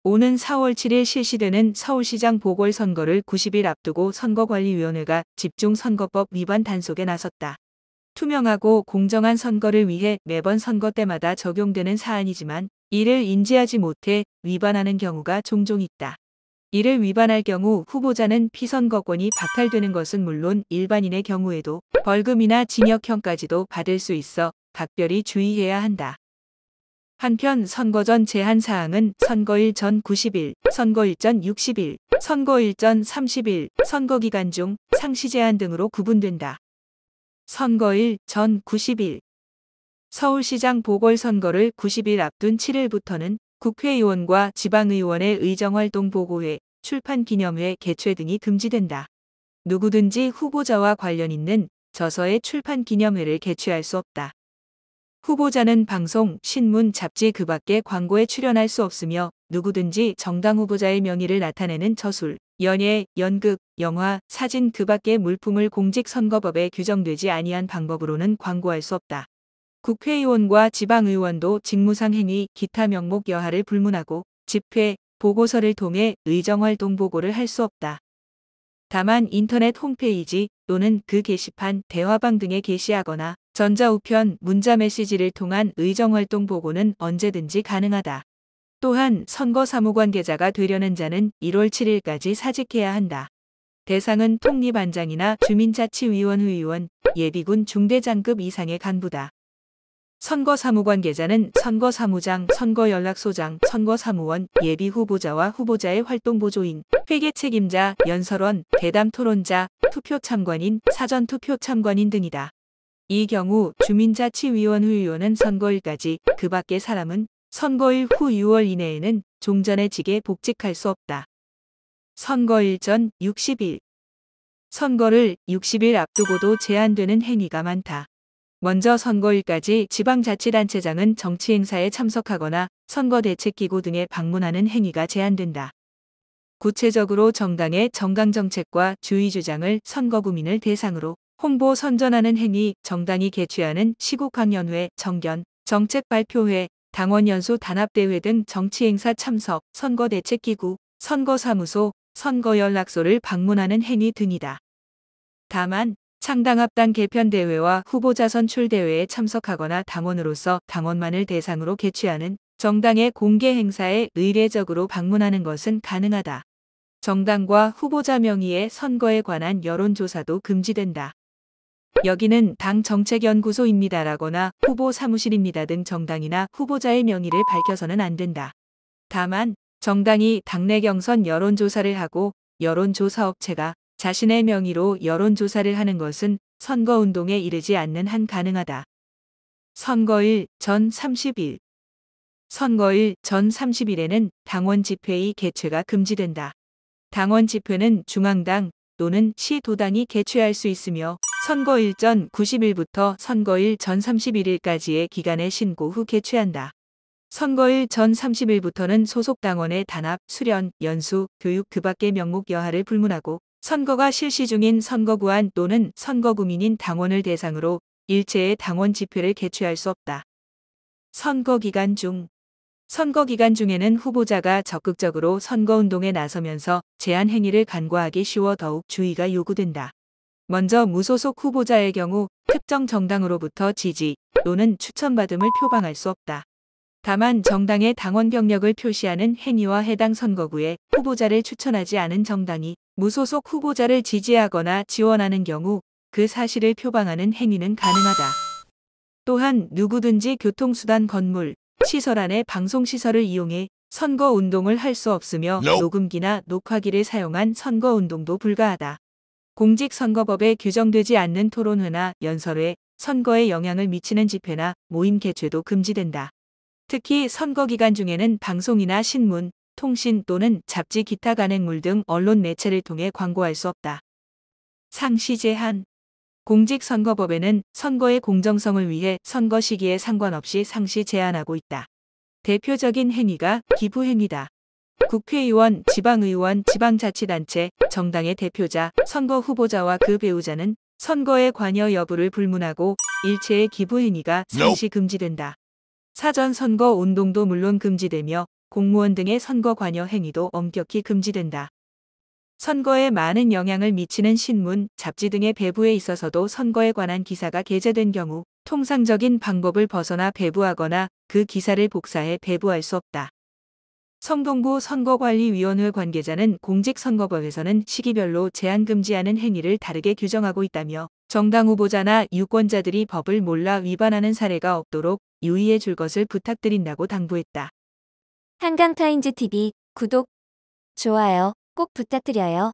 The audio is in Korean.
오는 4월 7일 실시되는 서울시장 보궐선거를 90일 앞두고 선거관리위원회가 집중선거법 위반 단속에 나섰다. 투명하고 공정한 선거를 위해 매번 선거 때마다 적용되는 사안이지만 이를 인지하지 못해 위반하는 경우가 종종 있다. 이를 위반할 경우 후보자는 피선거권이 박탈되는 것은 물론 일반인의 경우에도 벌금이나 징역형까지도 받을 수 있어 각별히 주의해야 한다. 한편 선거 전 제한 사항은 선거일 전 90일, 선거일 전 60일, 선거일 전 30일, 선거 기간 중 상시 제한 등으로 구분된다. 선거일 전 90일. 서울시장 보궐선거를 90일 앞둔 7일부터는 국회의원과 지방의원의 의정활동 보고회, 출판기념회 개최 등이 금지된다. 누구든지 후보자와 관련 있는 저서의 출판기념회를 개최할 수 없다. 후보자는 방송, 신문, 잡지 그 밖의 광고에 출연할 수 없으며 누구든지 정당 후보자의 명의를 나타내는 저술, 연예, 연극, 영화, 사진 그 밖의 물품을 공직선거법에 규정되지 아니한 방법으로는 광고할 수 없다. 국회의원과 지방의원도 직무상 행위, 기타 명목 여하를 불문하고 집회, 보고서를 통해 의정활동 보고를 할 수 없다. 다만 인터넷 홈페이지 또는 그 게시판, 대화방 등에 게시하거나 전자우편, 문자메시지를 통한 의정활동 보고는 언제든지 가능하다. 또한 선거사무관계자가 되려는 자는 1월 7일까지 사직해야 한다. 대상은 통립안장이나 주민자치위원회 의원, 예비군 중대장급 이상의 간부다. 선거사무관계자는 선거사무장, 선거연락소장, 선거사무원, 예비후보자와 후보자의 활동보조인, 회계책임자, 연설원, 대담토론자, 투표참관인, 사전투표참관인 등이다. 이 경우 주민자치위원회 의원은 선거일까지, 그 밖의 사람은 선거일 후 6월 이내에는 종전의 직에 복직할 수 없다. 선거일 전 60일. 선거를 60일 앞두고도 제한되는 행위가 많다. 먼저 선거일까지 지방자치단체장은 정치행사에 참석하거나 선거대책기구 등에 방문하는 행위가 제한된다. 구체적으로 정당의 정강정책과 주의주장을 선거구민을 대상으로 홍보 선전하는 행위, 정당이 개최하는 시국강연회, 정견, 정책발표회, 당원연수 단합대회 등 정치행사 참석, 선거대책기구, 선거사무소, 선거연락소를 방문하는 행위 등이다. 다만 창당합당 개편대회와 후보자 선출대회에 참석하거나 당원으로서 당원만을 대상으로 개최하는 정당의 공개행사에 의례적으로 방문하는 것은 가능하다. 정당과 후보자 명의의 선거에 관한 여론조사도 금지된다. 여기는 당 정책연구소입니다라거나 후보 사무실입니다 등 정당이나 후보자의 명의를 밝혀서는 안 된다. 다만 정당이 당내 경선 여론조사를 하고 여론조사업체가 자신의 명의로 여론조사를 하는 것은 선거운동에 이르지 않는 한 가능하다. 선거일 전 30일. 선거일 전 30일에는 당원 집회의 개최가 금지된다. 당원 집회는 중앙당 또는 시도당이 개최할 수 있으며 선거일 전 90일부터 선거일 전 31일까지의 기간에 신고 후 개최한다. 선거일 전 30일부터는 소속 당원의 단합, 수련, 연수, 교육 그 밖의 명목 여하를 불문하고 선거가 실시 중인 선거구안 또는 선거구민인 당원을 대상으로 일체의 당원 집회를 개최할 수 없다. 선거 기간 중. 선거 기간 중에는 후보자가 적극적으로 선거운동에 나서면서 제한 행위를 간과하기 쉬워 더욱 주의가 요구된다. 먼저 무소속 후보자의 경우 특정 정당으로부터 지지 또는 추천받음을 표방할 수 없다. 다만 정당의 당원 경력을 표시하는 행위와 해당 선거구에 후보자를 추천하지 않은 정당이 무소속 후보자를 지지하거나 지원하는 경우 그 사실을 표방하는 행위는 가능하다. 또한 누구든지 교통수단, 건물, 시설 안의 방송시설을 이용해 선거운동을 할 수 없으며 녹음기나 녹화기를 사용한 선거운동도 불가하다. 공직선거법에 규정되지 않는 토론회나 연설회, 선거에 영향을 미치는 집회나 모임 개최도 금지된다. 특히 선거 기간 중에는 방송이나 신문, 통신 또는 잡지 기타 간행물 등 언론 매체를 통해 광고할 수 없다. 상시 제한. 공직선거법에는 선거의 공정성을 위해 선거 시기에 상관없이 상시 제한하고 있다. 대표적인 행위가 기부행위다. 국회의원, 지방의원, 지방자치단체, 정당의 대표자, 선거 후보자와 그 배우자는 선거에 관여 여부를 불문하고 일체의 기부행위가 상시 금지된다. 사전선거 운동도 물론 금지되며 공무원 등의 선거 관여 행위도 엄격히 금지된다. 선거에 많은 영향을 미치는 신문, 잡지 등의 배부에 있어서도 선거에 관한 기사가 게재된 경우 통상적인 방법을 벗어나 배부하거나 그 기사를 복사해 배부할 수 없다. 성동구 선거관리위원회 관계자는 공직선거법에서는 시기별로 제한 금지하는 행위를 다르게 규정하고 있다며 정당 후보자나 유권자들이 법을 몰라 위반하는 사례가 없도록 유의해 줄 것을 부탁드린다고 당부했다. 한강타임즈TV 구독, 좋아요 꼭 부탁드려요.